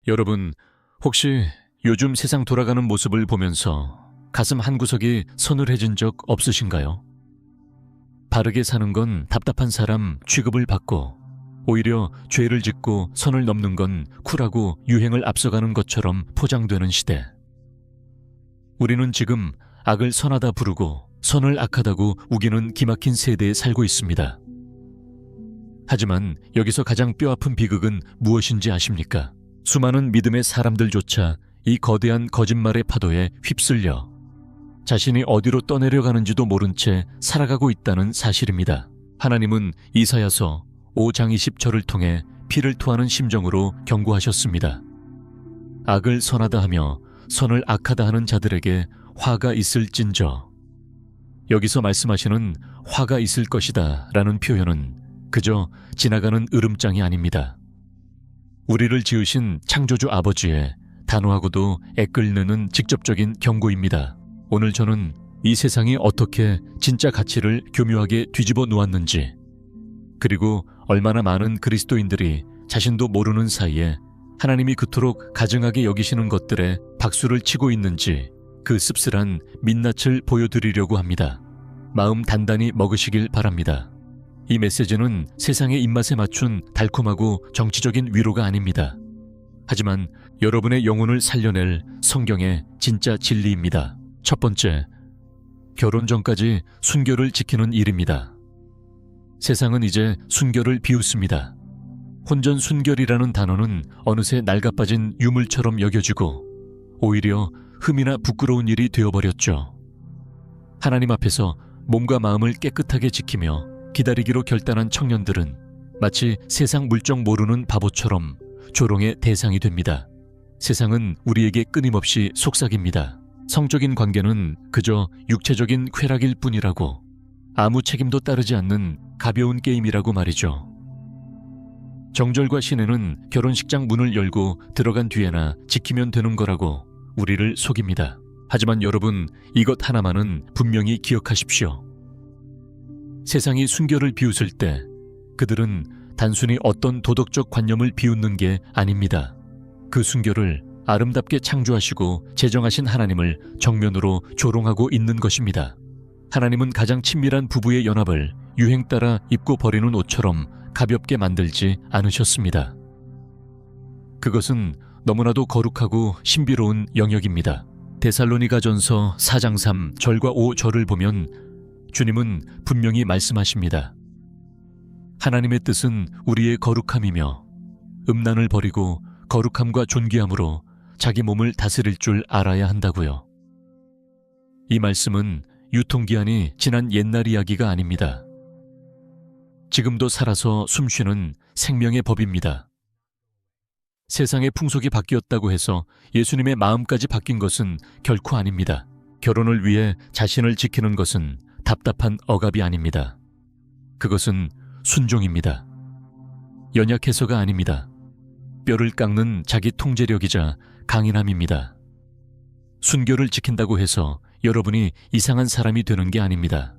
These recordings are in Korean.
여러분, 혹시 요즘 세상 돌아가는 모습을 보면서 가슴 한구석이 서늘해진 적 없으신가요? 바르게 사는 건 답답한 사람 취급을 받고, 오히려 죄를 짓고 선을 넘는 건 쿨하고 유행을 앞서가는 것처럼 포장되는 시대. 우리는 지금 악을 선하다 부르고 선을 악하다고 우기는 기막힌 세대에 살고 있습니다. 하지만 여기서 가장 뼈아픈 비극은 무엇인지 아십니까? 수많은 믿음의 사람들조차 이 거대한 거짓말의 파도에 휩쓸려 자신이 어디로 떠내려가는지도 모른 채 살아가고 있다는 사실입니다. 하나님은 이사야서 5장 20절을 통해 피를 토하는 심정으로 경고하셨습니다. 악을 선하다 하며 선을 악하다 하는 자들에게 화가 있을진저. 여기서 말씀하시는 화가 있을 것이다 라는 표현은 그저 지나가는 으름장이 아닙니다. 우리를 지으신 창조주 아버지의 단호하고도 애끓는 직접적인 경고입니다. 오늘 저는 이 세상이 어떻게 진짜 가치를 교묘하게 뒤집어 놓았는지, 그리고 얼마나 많은 그리스도인들이 자신도 모르는 사이에 하나님이 그토록 가증하게 여기시는 것들에 박수를 치고 있는지 그 씁쓸한 민낯을 보여드리려고 합니다. 마음 단단히 먹으시길 바랍니다. 이 메시지는 세상의 입맛에 맞춘 달콤하고 정치적인 위로가 아닙니다. 하지만 여러분의 영혼을 살려낼 성경의 진짜 진리입니다. 첫 번째, 결혼 전까지 순결을 지키는 일입니다. 세상은 이제 순결을 비웃습니다. 혼전 순결이라는 단어는 어느새 낡아빠진 유물처럼 여겨지고 오히려 흠이나 부끄러운 일이 되어버렸죠. 하나님 앞에서 몸과 마음을 깨끗하게 지키며 기다리기로 결단한 청년들은 마치 세상 물정 모르는 바보처럼 조롱의 대상이 됩니다. 세상은 우리에게 끊임없이 속삭입니다. 성적인 관계는 그저 육체적인 쾌락일 뿐이라고, 아무 책임도 따르지 않는 가벼운 게임이라고 말이죠. 정절과 신뢰는 결혼식장 문을 열고 들어간 뒤에나 지키면 되는 거라고 우리를 속입니다. 하지만 여러분, 이것 하나만은 분명히 기억하십시오. 세상이 순결을 비웃을 때 그들은 단순히 어떤 도덕적 관념을 비웃는 게 아닙니다. 그 순결을 아름답게 창조하시고 제정하신 하나님을 정면으로 조롱하고 있는 것입니다. 하나님은 가장 친밀한 부부의 연합을 유행 따라 입고 버리는 옷처럼 가볍게 만들지 않으셨습니다. 그것은 너무나도 거룩하고 신비로운 영역입니다. 데살로니가전서 4장 3절과 5절을 보면 주님은 분명히 말씀하십니다. 하나님의 뜻은 우리의 거룩함이며 음란을 버리고 거룩함과 존귀함으로 자기 몸을 다스릴 줄 알아야 한다고요. 이 말씀은 유통기한이 지난 옛날 이야기가 아닙니다. 지금도 살아서 숨쉬는 생명의 법입니다. 세상의 풍속이 바뀌었다고 해서 예수님의 마음까지 바뀐 것은 결코 아닙니다. 결혼을 위해 자신을 지키는 것은 답답한 억압이 아닙니다. 그것은 순종입니다. 연약해서가 아닙니다. 뼈를 깎는 자기 통제력이자 강인함입니다. 순결을 지킨다고 해서 여러분이 이상한 사람이 되는 게 아닙니다.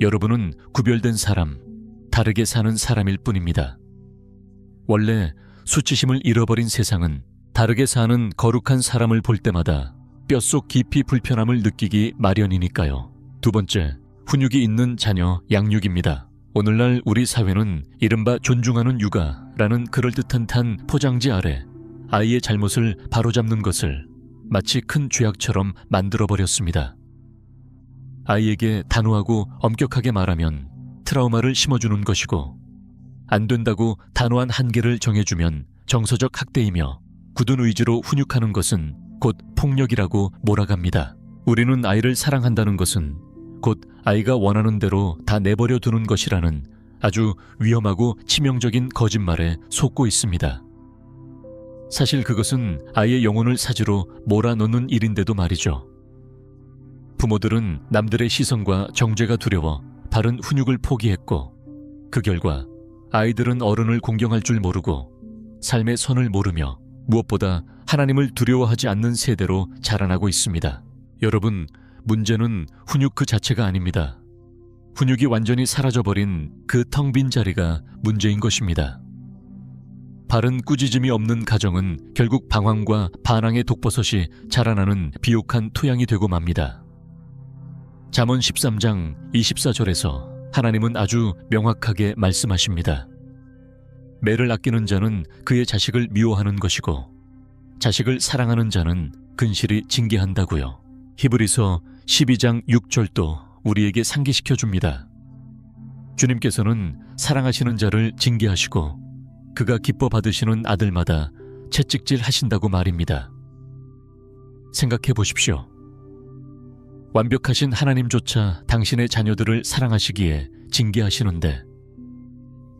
여러분은 구별된 사람, 다르게 사는 사람일 뿐입니다. 원래 수치심을 잃어버린 세상은 다르게 사는 거룩한 사람을 볼 때마다 뼛속 깊이 불편함을 느끼기 마련이니까요. 두 번째, 훈육이 있는 자녀 양육입니다. 오늘날 우리 사회는 이른바 존중하는 육아라는 그럴듯한 포장지 아래 아이의 잘못을 바로잡는 것을 마치 큰 죄악처럼 만들어버렸습니다. 아이에게 단호하고 엄격하게 말하면 트라우마를 심어주는 것이고, 안 된다고 단호한 한계를 정해주면 정서적 학대이며 굳은 의지로 훈육하는 것은 곧 폭력이라고 몰아갑니다. 우리는 아이를 사랑한다는 것은 곧 아이가 원하는 대로 다 내버려 두는 것이라는 아주 위험하고 치명적인 거짓말에 속고 있습니다. 사실 그것은 아이의 영혼을 사지로 몰아넣는 일인데도 말이죠. 부모들은 남들의 시선과 정죄가 두려워 바른 훈육을 포기했고, 그 결과 아이들은 어른을 공경할 줄 모르고 삶의 선을 모르며 무엇보다 하나님을 두려워하지 않는 세대로 자라나고 있습니다. 여러분, 문제는 훈육 그 자체가 아닙니다. 훈육이 완전히 사라져버린 그 텅 빈 자리가 문제인 것입니다. 바른 꾸짖음이 없는 가정은 결국 방황과 반항의 독버섯이 자라나는 비옥한 토양이 되고 맙니다. 잠언 13장 24절에서 하나님은 아주 명확하게 말씀하십니다. 매를 아끼는 자는 그의 자식을 미워하는 것이고 자식을 사랑하는 자는 근실이 징계한다고요. 히브리서 12장 6절도 우리에게 상기시켜 줍니다. 주님께서는 사랑하시는 자를 징계하시고 그가 기뻐 받으시는 아들마다 채찍질 하신다고 말입니다. 생각해 보십시오. 완벽하신 하나님조차 당신의 자녀들을 사랑하시기에 징계하시는데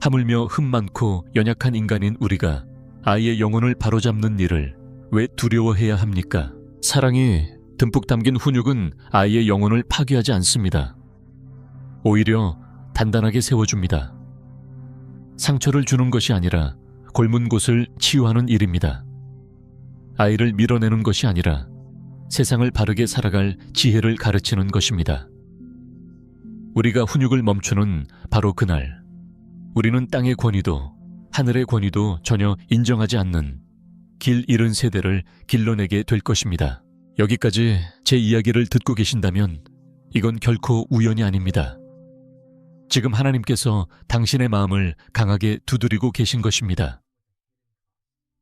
하물며 흠 많고 연약한 인간인 우리가 아이의 영혼을 바로잡는 일을 왜 두려워해야 합니까? 사랑이 듬뿍 담긴 훈육은 아이의 영혼을 파괴하지 않습니다. 오히려 단단하게 세워줍니다. 상처를 주는 것이 아니라 골문 곳을 치유하는 일입니다. 아이를 밀어내는 것이 아니라 세상을 바르게 살아갈 지혜를 가르치는 것입니다. 우리가 훈육을 멈추는 바로 그날, 우리는 땅의 권위도 하늘의 권위도 전혀 인정하지 않는 길 잃은 세대를 길러내게 될 것입니다. 여기까지 제 이야기를 듣고 계신다면 이건 결코 우연이 아닙니다. 지금 하나님께서 당신의 마음을 강하게 두드리고 계신 것입니다.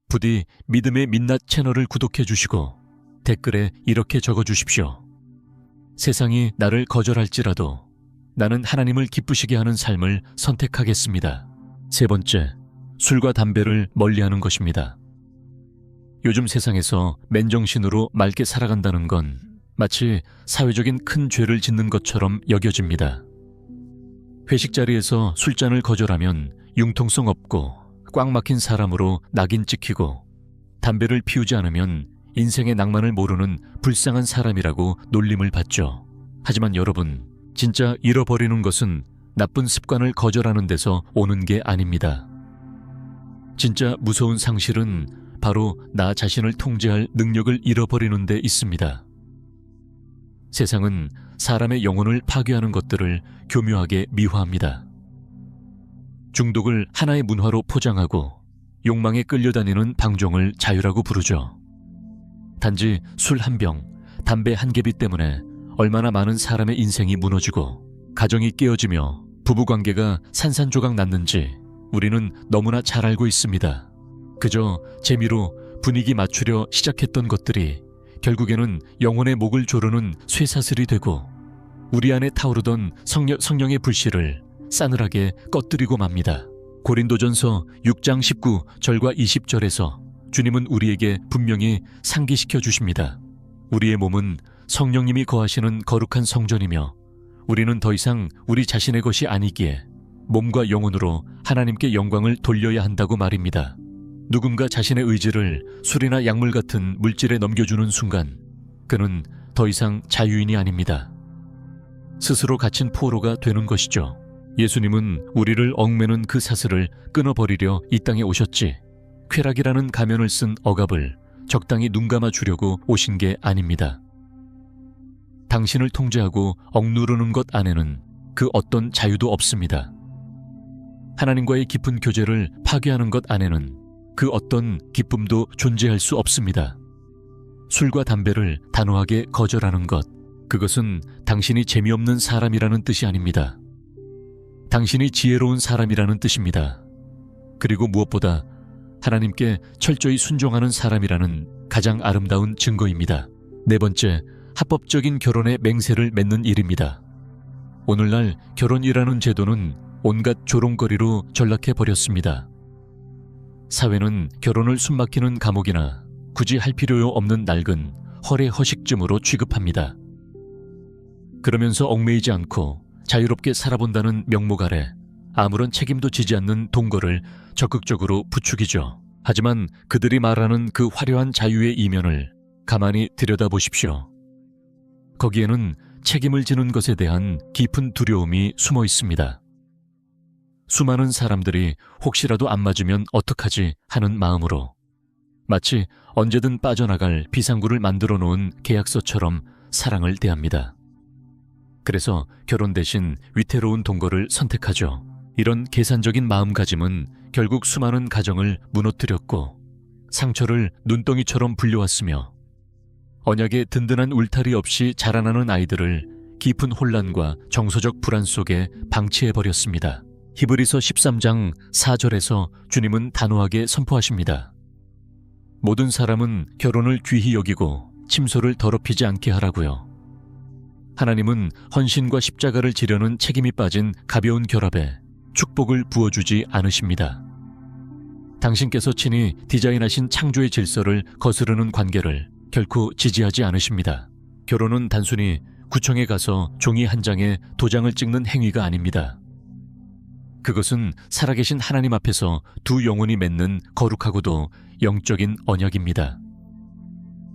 부디 믿음의 민낯 채널을 구독해 주시고 댓글에 이렇게 적어 주십시오. 세상이 나를 거절할지라도 나는 하나님을 기쁘시게 하는 삶을 선택하겠습니다. 세 번째, 술과 담배를 멀리하는 것입니다. 요즘 세상에서 맨정신으로 맑게 살아간다는 건 마치 사회적인 큰 죄를 짓는 것처럼 여겨집니다. 회식 자리에서 술잔을 거절하면 융통성 없고 꽉 막힌 사람으로 낙인 찍히고 담배를 피우지 않으면 인생의 낭만을 모르는 불쌍한 사람이라고 놀림을 받죠. 하지만 여러분, 진짜 잃어버리는 것은 나쁜 습관을 거절하는 데서 오는 게 아닙니다. 진짜 무서운 상실은 바로 나 자신을 통제할 능력을 잃어버리는 데 있습니다. 세상은 사람의 영혼을 파괴하는 것들을 교묘하게 미화합니다. 중독을 하나의 문화로 포장하고 욕망에 끌려다니는 방종을 자유라고 부르죠. 단지 술 한 병, 담배 한 개비 때문에 얼마나 많은 사람의 인생이 무너지고 가정이 깨어지며 부부관계가 산산조각 났는지 우리는 너무나 잘 알고 있습니다. 그저 재미로 분위기 맞추려 시작했던 것들이 결국에는 영혼의 목을 조르는 쇠사슬이 되고 우리 안에 타오르던 성령의 불씨를 싸늘하게 꺼뜨리고 맙니다. 고린도전서 6장 19절과 20절에서 주님은 우리에게 분명히 상기시켜 주십니다. 우리의 몸은 성령님이 거하시는 거룩한 성전이며 우리는 더 이상 우리 자신의 것이 아니기에 몸과 영혼으로 하나님께 영광을 돌려야 한다고 말입니다. 누군가 자신의 의지를 술이나 약물 같은 물질에 넘겨주는 순간 그는 더 이상 자유인이 아닙니다. 스스로 갇힌 포로가 되는 것이죠. 예수님은 우리를 얽매는 그 사슬을 끊어버리려 이 땅에 오셨지 쾌락이라는 가면을 쓴 억압을 적당히 눈감아 주려고 오신 게 아닙니다. 당신을 통제하고 억누르는 것 안에는 그 어떤 자유도 없습니다. 하나님과의 깊은 교제를 파괴하는 것 안에는 그 어떤 기쁨도 존재할 수 없습니다. 술과 담배를 단호하게 거절하는 것, 그것은 당신이 재미없는 사람이라는 뜻이 아닙니다. 당신이 지혜로운 사람이라는 뜻입니다. 그리고 무엇보다 하나님께 철저히 순종하는 사람이라는 가장 아름다운 증거입니다. 네 번째, 합법적인 결혼의 맹세를 맺는 일입니다. 오늘날 결혼이라는 제도는 온갖 조롱거리로 전락해 버렸습니다. 사회는 결혼을 숨막히는 감옥이나 굳이 할 필요 없는 낡은 허례 허식쯤으로 취급합니다. 그러면서 얽매이지 않고 자유롭게 살아본다는 명목 아래 아무런 책임도 지지 않는 동거를 적극적으로 부추기죠. 하지만 그들이 말하는 그 화려한 자유의 이면을 가만히 들여다보십시오. 거기에는 책임을 지는 것에 대한 깊은 두려움이 숨어 있습니다. 수많은 사람들이 혹시라도 안 맞으면 어떡하지 하는 마음으로 마치 언제든 빠져나갈 비상구를 만들어 놓은 계약서처럼 사랑을 대합니다. 그래서 결혼 대신 위태로운 동거를 선택하죠. 이런 계산적인 마음가짐은 결국 수많은 가정을 무너뜨렸고 상처를 눈덩이처럼 불려왔으며 언약의 든든한 울타리 없이 자라나는 아이들을 깊은 혼란과 정서적 불안 속에 방치해버렸습니다. 히브리서 13장 4절에서 주님은 단호하게 선포하십니다. 모든 사람은 결혼을 귀히 여기고 침소를 더럽히지 않게 하라고요. 하나님은 헌신과 십자가를 지려는 책임이 빠진 가벼운 결합에 축복을 부어주지 않으십니다. 당신께서 친히 디자인하신 창조의 질서를 거스르는 관계를 결코 지지하지 않으십니다. 결혼은 단순히 구청에 가서 종이 한 장에 도장을 찍는 행위가 아닙니다. 그것은 살아계신 하나님 앞에서 두 영혼이 맺는 거룩하고도 영적인 언약입니다.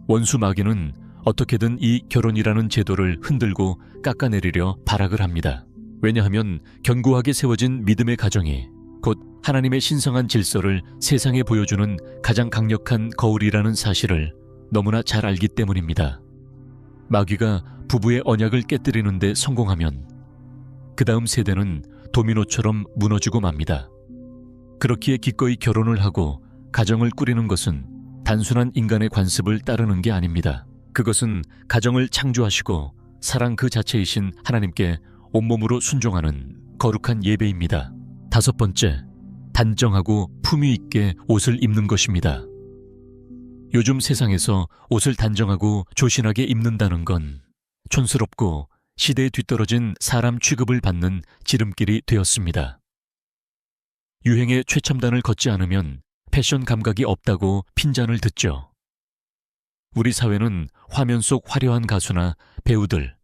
원수 마귀는 어떻게든 이 결혼이라는 제도를 흔들고 깎아내리려 발악을 합니다. 왜냐하면 견고하게 세워진 믿음의 가정이 곧 하나님의 신성한 질서를 세상에 보여주는 가장 강력한 거울이라는 사실을 너무나 잘 알기 때문입니다. 마귀가 부부의 언약을 깨뜨리는 데 성공하면 그 다음 세대는 도미노처럼 무너지고 맙니다. 그렇기에 기꺼이 결혼을 하고 가정을 꾸리는 것은 단순한 인간의 관습을 따르는 게 아닙니다. 그것은 가정을 창조하시고 사랑 그 자체이신 하나님께 온몸으로 순종하는 거룩한 예배입니다. 다섯 번째, 단정하고 품위 있게 옷을 입는 것입니다. 요즘 세상에서 옷을 단정하고 조신하게 입는다는 건 촌스럽고 시대에 뒤떨어진 사람 취급을 받는 지름길이 되었습니다. 유행의 최첨단을 걷지 않으면 패션 감각이 없다고 핀잔을 듣죠. 우리 사회는 화면 속 화려한 가수나 배우들,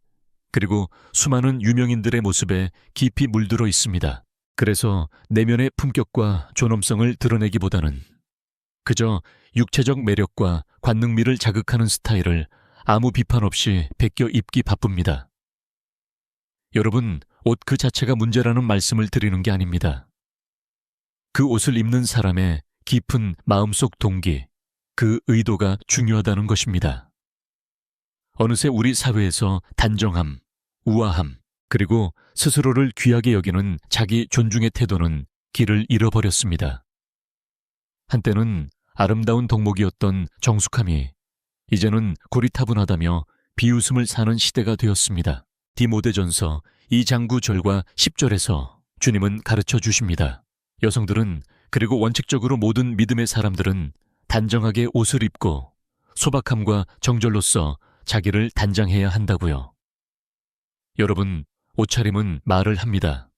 그리고 수많은 유명인들의 모습에 깊이 물들어 있습니다. 그래서 내면의 품격과 존엄성을 드러내기보다는 그저 육체적 매력과 관능미를 자극하는 스타일을 아무 비판 없이 베껴 입기 바쁩니다. 여러분, 옷 그 자체가 문제라는 말씀을 드리는 게 아닙니다. 그 옷을 입는 사람의 깊은 마음속 동기, 그 의도가 중요하다는 것입니다. 어느새 우리 사회에서 단정함, 우아함, 그리고 스스로를 귀하게 여기는 자기 존중의 태도는 길을 잃어버렸습니다. 한때는 아름다운 덕목이었던 정숙함이 이제는 고리타분하다며 비웃음을 사는 시대가 되었습니다. 디모데전서 2장 9절과 10절에서 주님은 가르쳐 주십니다. 여성들은, 그리고 원칙적으로 모든 믿음의 사람들은 단정하게 옷을 입고 소박함과 정절로서 자기를 단장해야 한다고요. 여러분, 옷차림은 말을 합니다.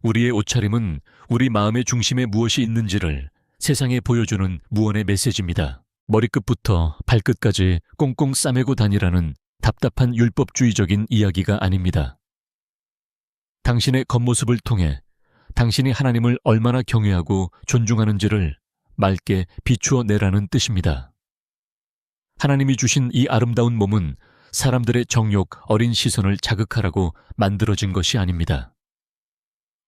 우리의 옷차림은 우리 마음의 중심에 무엇이 있는지를 세상에 보여주는 무언의 메시지입니다. 머리끝부터 발끝까지 꽁꽁 싸매고 다니라는 답답한 율법주의적인 이야기가 아닙니다. 당신의 겉모습을 통해 당신이 하나님을 얼마나 경외하고 존중하는지를 맑게 비추어 내라는 뜻입니다. 하나님이 주신 이 아름다운 몸은 사람들의 정욕, 어린 시선을 자극하라고 만들어진 것이 아닙니다.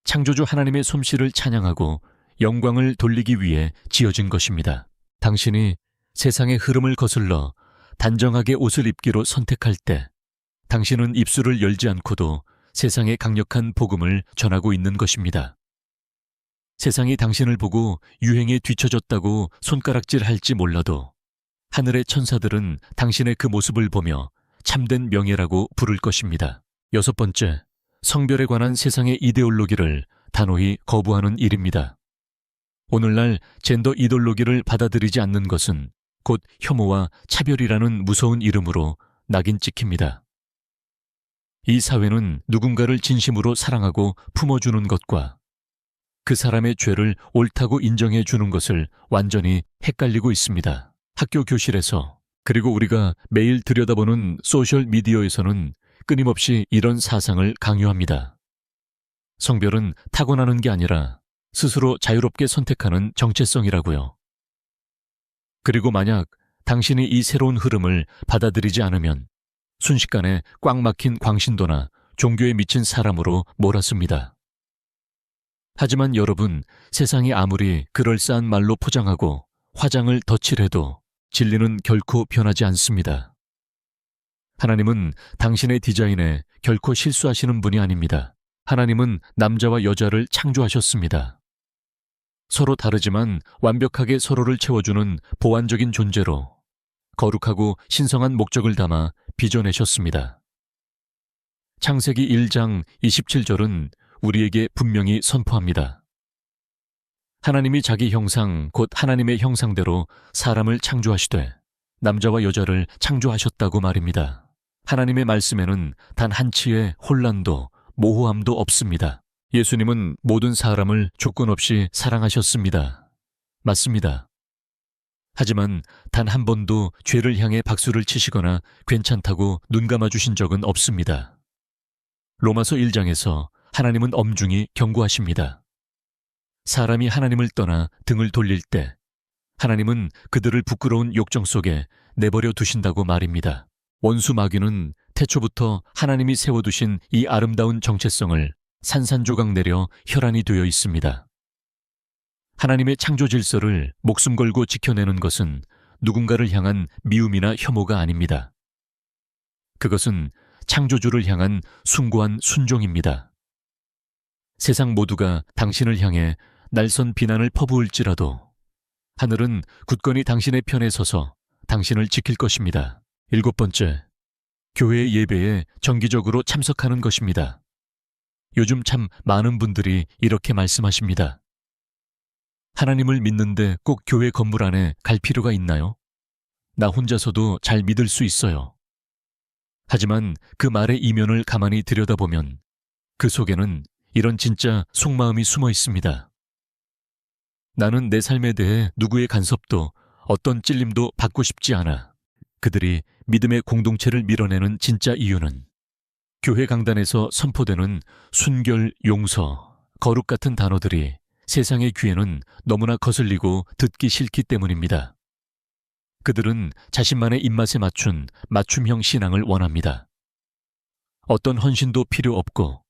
창조주 하나님의 솜씨를 찬양하고 영광을 돌리기 위해 지어진 것입니다. 당신이 세상의 흐름을 거슬러 단정하게 옷을 입기로 선택할 때 당신은 입술을 열지 않고도 세상에 강력한 복음을 전하고 있는 것입니다. 세상이 당신을 보고 유행에 뒤처졌다고 손가락질할지 몰라도 하늘의 천사들은 당신의 그 모습을 보며 참된 명예라고 부를 것입니다. 여섯 번째, 성별에 관한 세상의 이데올로기를 단호히 거부하는 일입니다. 오늘날 젠더 이데올로기를 받아들이지 않는 것은 곧 혐오와 차별이라는 무서운 이름으로 낙인 찍힙니다. 이 사회는 누군가를 진심으로 사랑하고 품어주는 것과 그 사람의 죄를 옳다고 인정해 주는 것을 완전히 헷갈리고 있습니다. 학교 교실에서, 그리고 우리가 매일 들여다보는 소셜미디어에서는 끊임없이 이런 사상을 강요합니다. 성별은 타고나는 게 아니라 스스로 자유롭게 선택하는 정체성이라고요. 그리고 만약 당신이 이 새로운 흐름을 받아들이지 않으면 순식간에 꽉 막힌 광신도나 종교에 미친 사람으로 몰았습니다. 하지만 여러분, 세상이 아무리 그럴싸한 말로 포장하고 화장을 덧칠해도 진리는 결코 변하지 않습니다. 하나님은 당신의 디자인에 결코 실수하시는 분이 아닙니다. 하나님은 남자와 여자를 창조하셨습니다. 서로 다르지만 완벽하게 서로를 채워주는 보완적인 존재로 거룩하고 신성한 목적을 담아 빚어내셨습니다. 창세기 1장 27절은 우리에게 분명히 선포합니다. 하나님이 자기 형상 곧 하나님의 형상대로 사람을 창조하시되 남자와 여자를 창조하셨다고 말입니다. 하나님의 말씀에는 단 한치의 혼란도 모호함도 없습니다. 예수님은 모든 사람을 조건 없이 사랑하셨습니다. 맞습니다. 하지만 단 한 번도 죄를 향해 박수를 치시거나 괜찮다고 눈 감아주신 적은 없습니다. 로마서 1장에서 하나님은 엄중히 경고하십니다. 사람이 하나님을 떠나 등을 돌릴 때 하나님은 그들을 부끄러운 욕정 속에 내버려 두신다고 말입니다. 원수 마귀는 태초부터 하나님이 세워두신 이 아름다운 정체성을 산산조각 내려 혈안이 되어 있습니다. 하나님의 창조 질서를 목숨 걸고 지켜내는 것은 누군가를 향한 미움이나 혐오가 아닙니다. 그것은 창조주를 향한 숭고한 순종입니다. 세상 모두가 당신을 향해 날선 비난을 퍼부을지라도 하늘은 굳건히 당신의 편에 서서 당신을 지킬 것입니다. 7번째, 교회 예배에 정기적으로 참석하는 것입니다. 요즘 참 많은 분들이 이렇게 말씀하십니다. 하나님을 믿는데 꼭 교회 건물 안에 갈 필요가 있나요? 나 혼자서도 잘 믿을 수 있어요. 하지만 그 말의 이면을 가만히 들여다보면 그 속에는 이런 진짜 속마음이 숨어 있습니다. 나는 내 삶에 대해 누구의 간섭도 어떤 찔림도 받고 싶지 않아. 그들이 믿음의 공동체를 밀어내는 진짜 이유는 교회 강단에서 선포되는 순결, 용서, 거룩 같은 단어들이 세상의 귀에는 너무나 거슬리고 듣기 싫기 때문입니다. 그들은 자신만의 입맛에 맞춘 맞춤형 신앙을 원합니다. 어떤 헌신도 필요 없고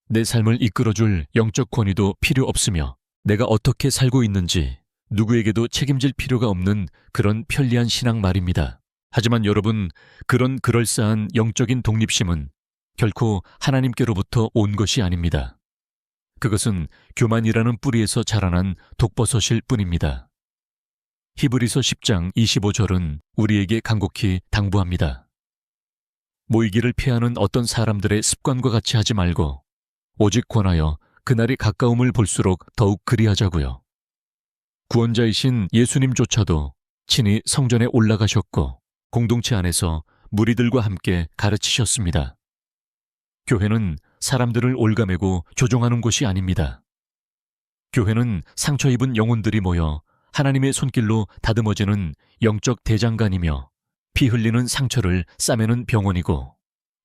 내 삶을 이끌어줄 영적 권위도 필요 없으며 내가 어떻게 살고 있는지 누구에게도 책임질 필요가 없는 그런 편리한 신앙 말입니다. 하지만 여러분, 그런 그럴싸한 영적인 독립심은 결코 하나님께로부터 온 것이 아닙니다. 그것은 교만이라는 뿌리에서 자라난 독버섯일 뿐입니다. 히브리서 10장 25절은 우리에게 간곡히 당부합니다. 모이기를 피하는 어떤 사람들의 습관과 같이 하지 말고 오직 권하여 그날이 가까움을 볼수록 더욱 그리하자고요. 구원자이신 예수님조차도 친히 성전에 올라가셨고 공동체 안에서 무리들과 함께 가르치셨습니다. 교회는 사람들을 올가매고 조종하는 곳이 아닙니다. 교회는 상처 입은 영혼들이 모여 하나님의 손길로 다듬어지는 영적 대장간이며 피 흘리는 상처를 싸매는 병원이고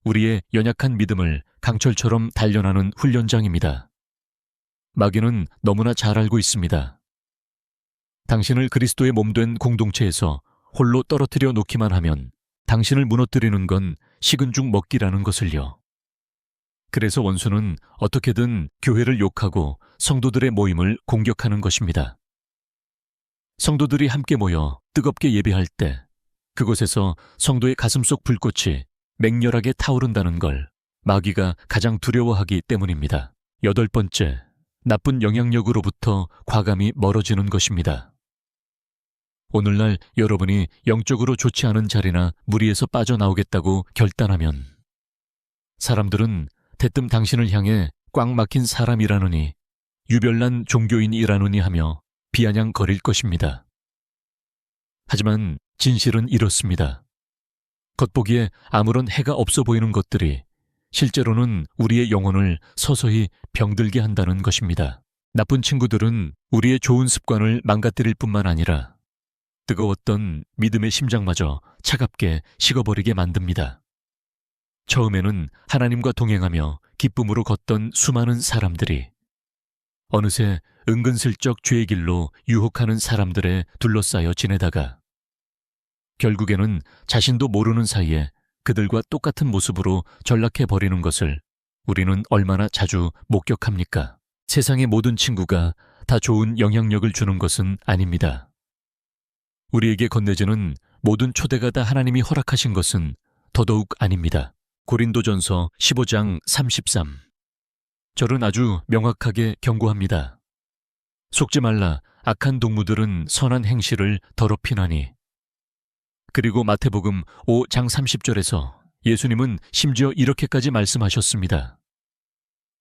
우리의 연약한 믿음을 강철처럼 단련하는 훈련장입니다. 마귀는 너무나 잘 알고 있습니다. 당신을 그리스도의 몸된 공동체에서 홀로 떨어뜨려 놓기만 하면 당신을 무너뜨리는 건 식은 죽 먹기라는 것을요. 그래서 원수는 어떻게든 교회를 욕하고 성도들의 모임을 공격하는 것입니다. 성도들이 함께 모여 뜨겁게 예배할 때 그곳에서 성도의 가슴속 불꽃이 맹렬하게 타오른다는 걸 마귀가 가장 두려워하기 때문입니다. 8번째, 나쁜 영향력으로부터 과감히 멀어지는 것입니다. 오늘날 여러분이 영적으로 좋지 않은 자리나 무리에서 빠져나오겠다고 결단하면 사람들은 대뜸 당신을 향해 꽉 막힌 사람이라느니 유별난 종교인이라느니 하며 비아냥거릴 것입니다. 하지만 진실은 이렇습니다. 겉보기에 아무런 해가 없어 보이는 것들이 실제로는 우리의 영혼을 서서히 병들게 한다는 것입니다. 나쁜 친구들은 우리의 좋은 습관을 망가뜨릴 뿐만 아니라 뜨거웠던 믿음의 심장마저 차갑게 식어버리게 만듭니다. 처음에는 하나님과 동행하며 기쁨으로 걷던 수많은 사람들이 어느새 은근슬쩍 죄의 길로 유혹하는 사람들에 둘러싸여 지내다가 결국에는 자신도 모르는 사이에 그들과 똑같은 모습으로 전락해버리는 것을 우리는 얼마나 자주 목격합니까? 세상의 모든 친구가 다 좋은 영향력을 주는 것은 아닙니다. 우리에게 건네지는 모든 초대가 다 하나님이 허락하신 것은 더더욱 아닙니다. 고린도전서 15장 33. 절은 아주 명확하게 경고합니다. 속지 말라. 악한 동무들은 선한 행실을 더럽히나니. 그리고 마태복음 5장 30절에서 예수님은 심지어 이렇게까지 말씀하셨습니다.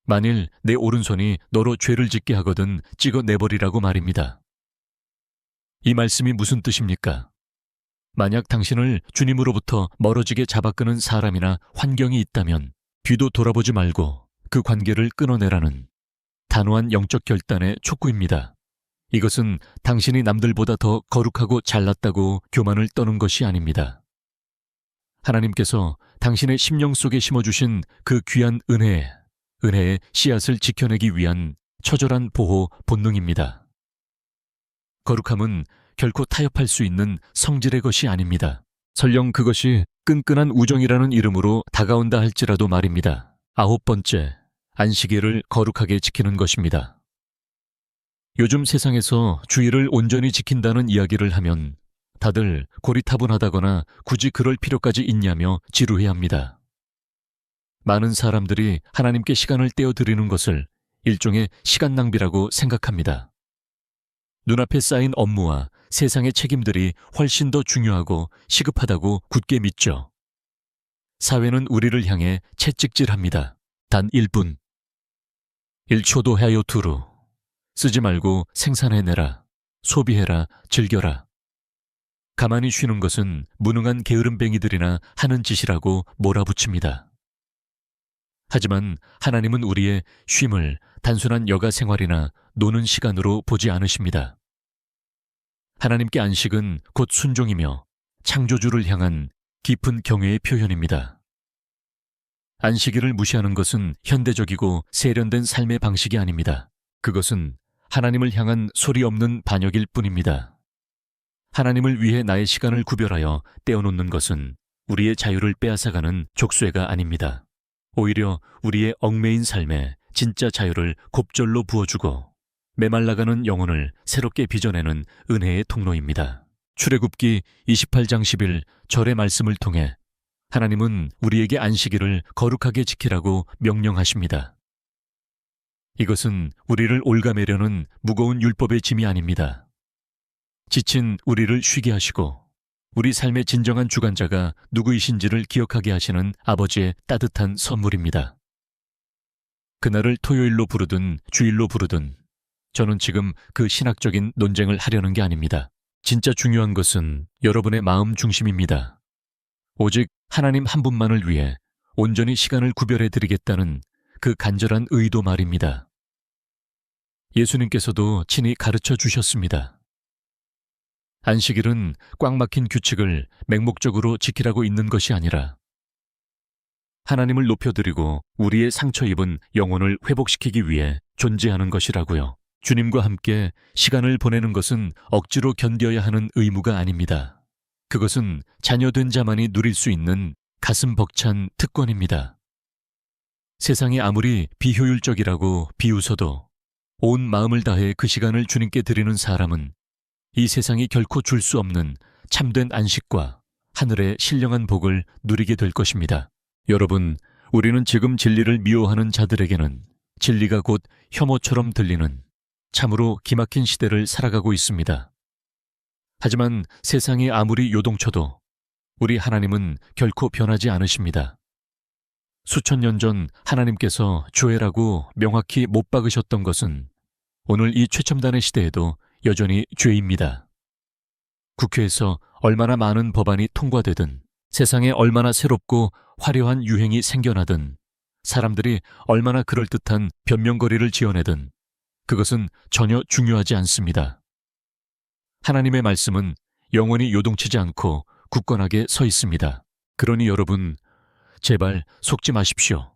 만일 내 오른손이 너로 죄를 짓게 하거든 찍어내버리라고 말입니다. 이 말씀이 무슨 뜻입니까? 만약 당신을 주님으로부터 멀어지게 잡아끄는 사람이나 환경이 있다면 뒤도 돌아보지 말고 그 관계를 끊어내라는 단호한 영적 결단의 촉구입니다. 이것은 당신이 남들보다 더 거룩하고 잘났다고 교만을 떠는 것이 아닙니다. 하나님께서 당신의 심령 속에 심어주신 그 귀한 은혜의 씨앗을 지켜내기 위한 처절한 보호 본능입니다. 거룩함은 결코 타협할 수 있는 성질의 것이 아닙니다. 설령 그것이 끈끈한 우정이라는 이름으로 다가온다 할지라도 말입니다. 9번째, 안식일을 거룩하게 지키는 것입니다. 요즘 세상에서 주의를 온전히 지킨다는 이야기를 하면 다들 고리타분하다거나 굳이 그럴 필요까지 있냐며 지루해합니다. 많은 사람들이 하나님께 시간을 떼어드리는 것을 일종의 시간 낭비라고 생각합니다. 눈앞에 쌓인 업무와 세상의 책임들이 훨씬 더 중요하고 시급하다고 굳게 믿죠. 사회는 우리를 향해 채찍질합니다. 단 1분. 1초도 하여 두루. 쓰지 말고 생산해내라. 소비해라. 즐겨라. 가만히 쉬는 것은 무능한 게으름뱅이들이나 하는 짓이라고 몰아붙입니다. 하지만 하나님은 우리의 쉼을 단순한 여가 생활이나 노는 시간으로 보지 않으십니다. 하나님께 안식은 곧 순종이며 창조주를 향한 깊은 경외의 표현입니다. 안식일을 무시하는 것은 현대적이고 세련된 삶의 방식이 아닙니다. 그것은 하나님을 향한 소리 없는 반역일 뿐입니다. 하나님을 위해 나의 시간을 구별하여 떼어놓는 것은 우리의 자유를 빼앗아가는 족쇄가 아닙니다. 오히려 우리의 얽매인 삶에 진짜 자유를 곱절로 부어주고 메말라가는 영혼을 새롭게 빚어내는 은혜의 통로입니다. 출애굽기 28장 10일 절의 말씀을 통해 하나님은 우리에게 안식일을 거룩하게 지키라고 명령하십니다. 이것은 우리를 올가매려는 무거운 율법의 짐이 아닙니다. 지친 우리를 쉬게 하시고 우리 삶의 진정한 주관자가 누구이신지를 기억하게 하시는 아버지의 따뜻한 선물입니다. 그날을 토요일로 부르든 주일로 부르든 저는 지금 그 신학적인 논쟁을 하려는 게 아닙니다. 진짜 중요한 것은 여러분의 마음 중심입니다. 오직 하나님 한 분만을 위해 온전히 시간을 구별해 드리겠다는 그 간절한 의도 말입니다. 예수님께서도 친히 가르쳐 주셨습니다. 안식일은 꽉 막힌 규칙을 맹목적으로 지키라고 있는 것이 아니라 하나님을 높여드리고 우리의 상처 입은 영혼을 회복시키기 위해 존재하는 것이라고요. 주님과 함께 시간을 보내는 것은 억지로 견뎌야 하는 의무가 아닙니다. 그것은 자녀된 자만이 누릴 수 있는 가슴 벅찬 특권입니다. 세상이 아무리 비효율적이라고 비웃어도 온 마음을 다해 그 시간을 주님께 드리는 사람은 이 세상이 결코 줄 수 없는 참된 안식과 하늘의 신령한 복을 누리게 될 것입니다. 여러분, 우리는 지금 진리를 미워하는 자들에게는 진리가 곧 혐오처럼 들리는 참으로 기막힌 시대를 살아가고 있습니다. 하지만 세상이 아무리 요동쳐도 우리 하나님은 결코 변하지 않으십니다. 수천 년 전 하나님께서 죄라고 명확히 못 박으셨던 것은 오늘 이 최첨단의 시대에도 여전히 죄입니다. 국회에서 얼마나 많은 법안이 통과되든 세상에 얼마나 새롭고 화려한 유행이 생겨나든 사람들이 얼마나 그럴듯한 변명거리를 지어내든 그것은 전혀 중요하지 않습니다. 하나님의 말씀은 영원히 요동치지 않고 굳건하게 서 있습니다. 그러니 여러분, 제발 속지 마십시오.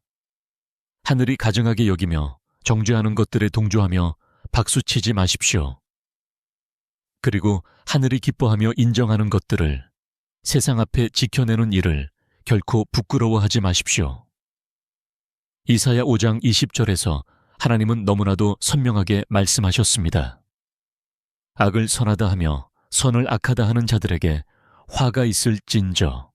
하늘이 가증하게 여기며 정죄하는 것들에 동조하며 박수치지 마십시오. 그리고 하늘이 기뻐하며 인정하는 것들을 세상 앞에 지켜내는 일을 결코 부끄러워하지 마십시오. 이사야 5장 20절에서 하나님은 너무나도 선명하게 말씀하셨습니다. 악을 선하다 하며 선을 악하다 하는 자들에게 화가 있을진저.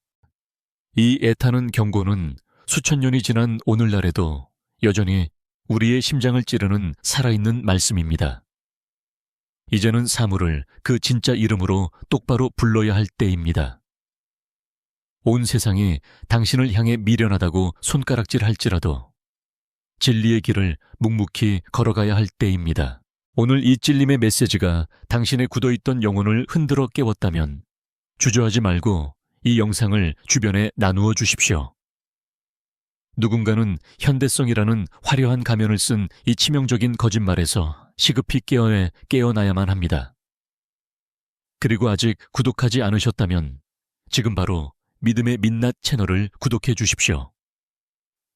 이 애타는 경고는 수천 년이 지난 오늘날에도 여전히 우리의 심장을 찌르는 살아있는 말씀입니다. 이제는 사물을 그 진짜 이름으로 똑바로 불러야 할 때입니다. 온 세상이 당신을 향해 미련하다고 손가락질할지라도 진리의 길을 묵묵히 걸어가야 할 때입니다. 오늘 이 찔림의 메시지가 당신의 굳어있던 영혼을 흔들어 깨웠다면 주저하지 말고 이 영상을 주변에 나누어 주십시오. 누군가는 현대성이라는 화려한 가면을 쓴 이 치명적인 거짓말에서 시급히 깨어나야만 합니다. 그리고 아직 구독하지 않으셨다면 지금 바로 믿음의 민낯 채널을 구독해 주십시오.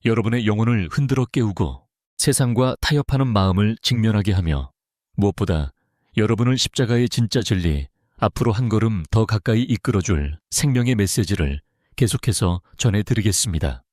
여러분의 영혼을 흔들어 깨우고 세상과 타협하는 마음을 직면하게 하며 무엇보다 여러분을 십자가의 진짜 진리, 앞으로 한 걸음 더 가까이 이끌어줄 생명의 메시지를 계속해서 전해드리겠습니다.